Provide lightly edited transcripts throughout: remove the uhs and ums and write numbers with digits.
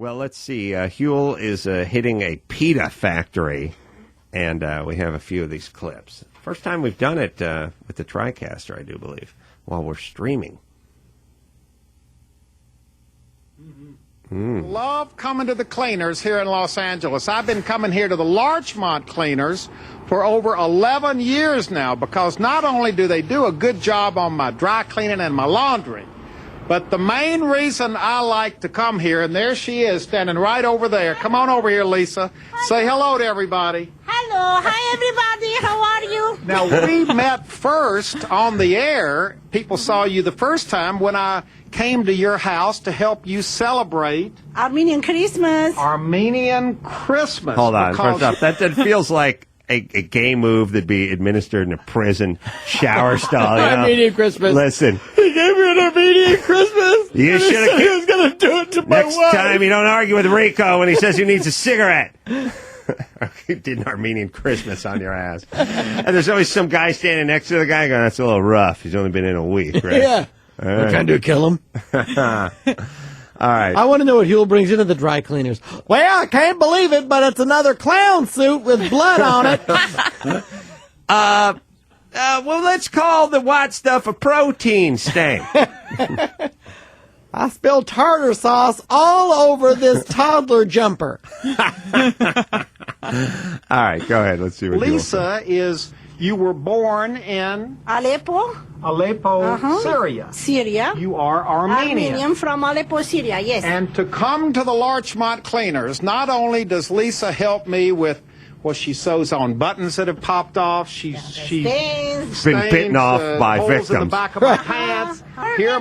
Well, let's see. Huell is hitting a pita factory, and we have a few of these clips. First time we've done it with the TriCaster, I do believe, while we're streaming. Love coming to the cleaners here in Los Angeles. I've been coming here to the Larchmont cleaners for over 11 years now because not only do they do a good job on my dry cleaning and my laundry, but the main reason I like to come here, and there she is standing right over there. Come on over here, Lisa. Hi. Say hello to everybody. Hello. Hi, everybody. How are you? Now, we met first on the air. People saw you the first time when I came to your house to help you celebrate Armenian Christmas. Armenian Christmas. Hold on. First off, that feels like a gay move that'd be administered in a prison shower stall. You know? Armenian Christmas. Listen. He gave me an Armenian Christmas. You should have. He was going to do it to my Next wife. time you don't argue with Rico when he says he needs a cigarette. He did an Armenian Christmas on your ass. And there's always some guy standing next to the guy going, that's a little rough. He's only been in a week, right? Yeah. Right. What can I do? Kill him? All right. I want to know what Huell brings into the dry cleaners. Well, I can't believe it, but it's another clown suit with blood on it. Well, let's call the white stuff a protein stain. I spilled tartar sauce all over this toddler jumper. All right, go ahead. Let's see what Lisa you were born in Aleppo, Syria. Syria. You are Armenian. Armenian from Aleppo, Syria, yes. And to come to the Larchmont Cleaners, not only does Lisa help me with, well, she sews on buttons that have popped off. She's Stains. been bitten off by holes victims. in the back of my pants. Here are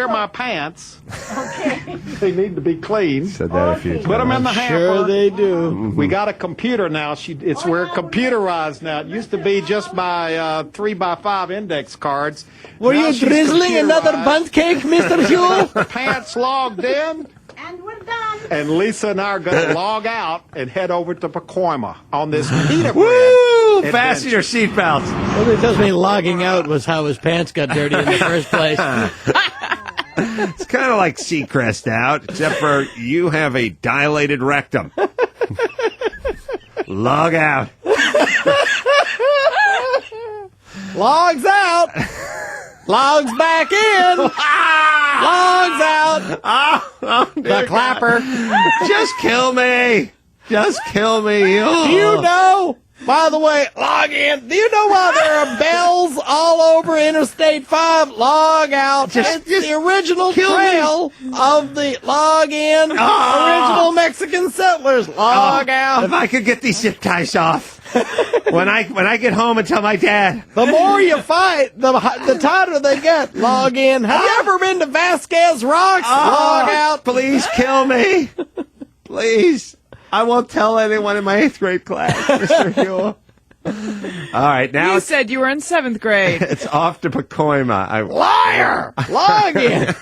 my pants. Okay. They need to be cleaned. Said that a few times. Put them in the hamper. Sure they do. We got a computer now. We're computerized now. It used to be just by 3x5 index cards. Were Now you she's drizzling another computerized. bundt cake, Mr. Huell? Pants logged in. And we're done. And Lisa and I are going to log out and head over to Pacoima on this pita Woo! bread. Fasten your seatbelts. Well, it tells me logging out was how his pants got dirty in the first place. It's kind of like Seacrest out, except for you have a dilated rectum. Log out. Logs out. Logs back in. Logs out. The clapper. Just kill me. Just kill me. Oh. Do you know, by the way, log in. Do you know why there are bells all over Interstate 5? Log out. It's the original trail of the log in. Original Mexican settlers. Log out. If I could get these zip ties off. when I get home and tell my dad. The more you fight, the tighter they get. Log in. Have you ever been to Vasquez Rocks? Log out. Please kill me. Please. I won't tell anyone in my 8th grade class, Mr. Huell. All right, now You said you were in 7th grade. it's off to Pacoima. Liar. Log in.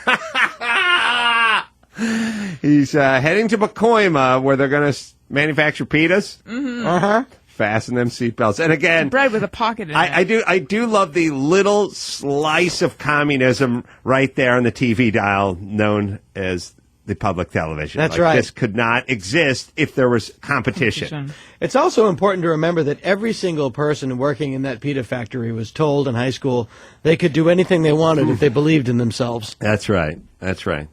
He's heading to Pacoima where they're going to manufacture pitas. Uh-huh. Fasten them seatbelts. And again, Bread with a pocket in it. I do love the little slice of communism right there on the TV dial known as the public television. That's right. This could not exist if there was competition. It's also important to remember that every single person working in that pita factory was told in high school they could do anything they wanted if they believed in themselves. That's right. That's right.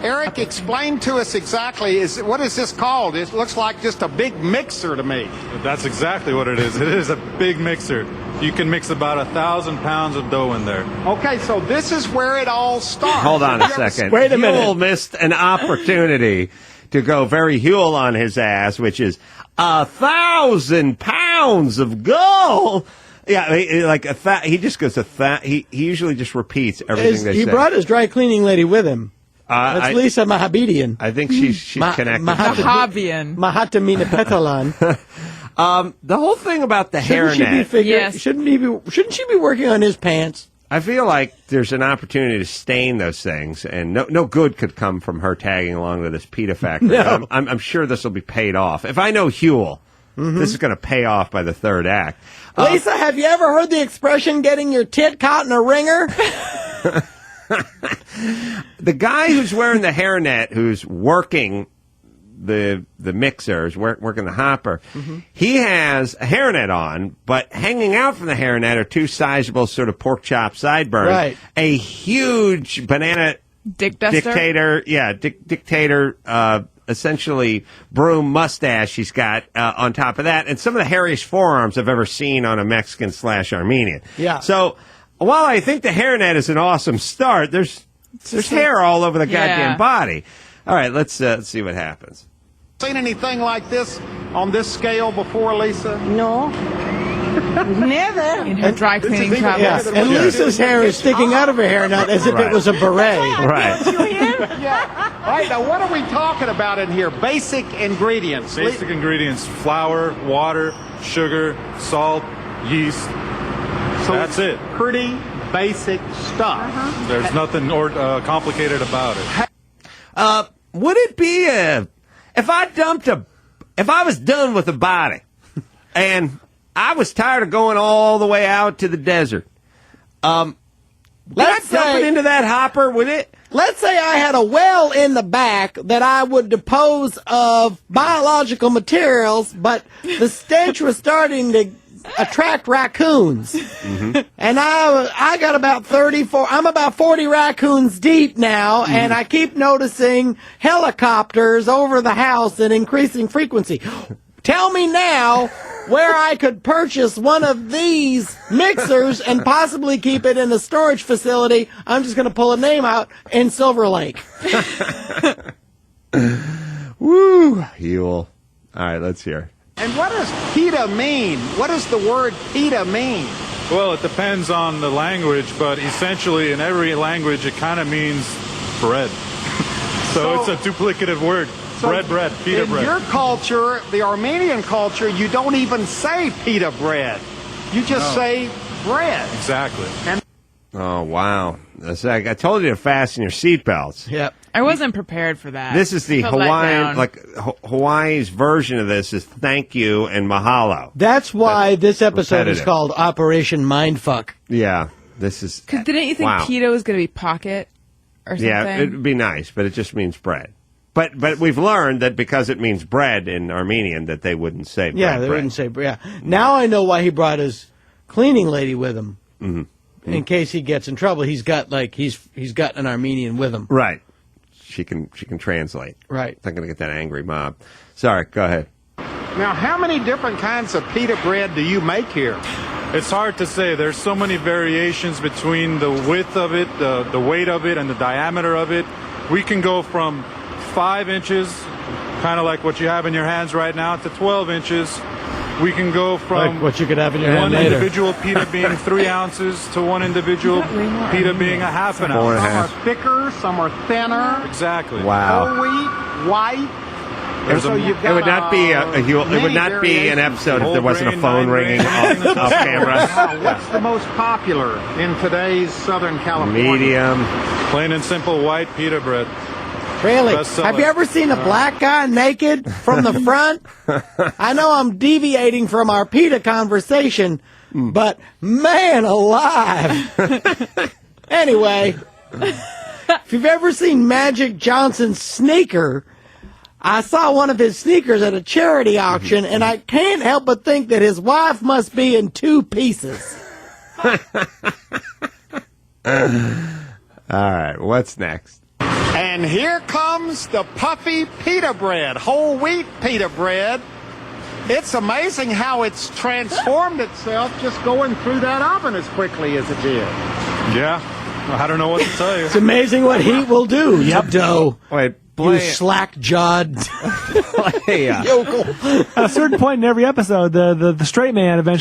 Eric, explain to us exactly, what is this called? It looks like just a big mixer to me. That's exactly what it is. It is a big mixer. You can mix about 1,000 pounds of dough in there. Okay, so this is where it all starts. Hold on a second. Wait a minute. Huell missed an opportunity to go very Huell on his ass, which is 1,000 pounds of gold. Yeah, he just goes he usually just repeats everything they say. He brought his dry cleaning lady with him. That's Lisa Mahabedian. I think she's connected. Mahabian. Mahatamina Petalan. The whole thing about the hairnet. Yes. Shouldn't she be working on his pants? I feel like there's an opportunity to stain those things, and no good could come from her tagging along to this pita factory. No. I'm sure this will be paid off. If I know Huell, this is going to pay off by the 3rd act. Lisa, have you ever heard the expression getting your tit caught in a ringer? The guy who's wearing the hairnet, who's working the mixer, is working the hopper, he has a hairnet on, but hanging out from the hairnet are two sizable sort of pork chop sideburns. Right. A huge banana Dictator, dictator, essentially broom mustache he's got on top of that, and some of the hairiest forearms I've ever seen on a Mexican/Armenian. Yeah. So while I think the hairnet is an awesome start, there's hair all over the goddamn body. All right, let's see what happens. Seen anything like this on this scale before, Lisa? No. Never. in her dry cleaning even travels. better And Lisa's hair is sticking out of her hair, not as if it was a beret. Right. You hear? Yeah. All right, now what are we talking about in here? Basic ingredients. Basic ingredients: flour, water, sugar, salt, yeast. So That's it. Pretty basic stuff. There's nothing complicated about it. Would it be if I was done with a body and I was tired of going all the way out to the desert, would I dump it into that hopper? Would it? Let's say I had a well in the back that I would dispose of biological materials, but the stench was starting to attract raccoons. And I got about 34, I'm about 40 raccoons deep now, and I keep noticing helicopters over the house in increasing frequency. Tell me now where I could purchase one of these mixers and possibly keep it in a storage facility. I'm just going to pull a name out in Silver Lake. Woo, Huell. All right, let's hear. And what does pita mean? What does the word pita mean? Well, it depends on the language, but essentially in every language it kind of means bread. So it's a duplicative word. Bread, pita in bread. your culture, the Armenian culture, you don't even say pita bread. You just say bread. Exactly. Oh, wow. I told you to fasten your seatbelts. Yep. I wasn't prepared for that. This is the Felt let Hawaiian, down. Hawaii's version of this is thank you and mahalo. That's why this episode is repetitive. called Operation Mindfuck. Yeah, this is. 'Cause didn't you think wow. pita was going to be pocket or something? Yeah, it'd be nice, but it just means bread. But we've learned that because it means bread in Armenian, that they wouldn't say bread. Yeah, they wouldn't say yeah. Now I know why he brought his cleaning lady with him. In case he gets in trouble, he's got he's got an Armenian with him. Right. She can translate. Right. Not going to get that angry mob. Sorry, go ahead. Now, how many different kinds of pita bread do you make here? It's hard to say. There's so many variations between the width of it, the weight of it, and the diameter of it. We can go from 5 inches, kind of like what you have in your hands right now, to 12 inches. We can go from Like what you could have in your one hand later. individual pita being 3 ounces to one individual pita being a half an 4 and a ounce. Some half. are thicker, some are thinner. Exactly. Wow. Whole wheat, white. There's so a- you've It got would not be it would not be an episode if there wasn't a phone ringing off camera. What's the most popular in today's Southern California? Medium. Plain and simple white pita bread. Really? Bestseller. Have you ever seen a black guy naked from the front? I know I'm deviating from our PETA conversation, but man alive. Anyway, if you've ever seen Magic Johnson's sneaker, I saw one of his sneakers at a charity auction, and I can't help but think that his wife must be in 2 pieces. All right, what's next? And here comes the puffy pita bread, whole wheat pita bread. It's amazing how it's transformed itself just going through that oven as quickly as it did. Yeah. I don't know what to tell you. It's amazing what heat will do, you dough. Wait, You play slack-jawed play, yokel. At a certain point in every episode, the straight man eventually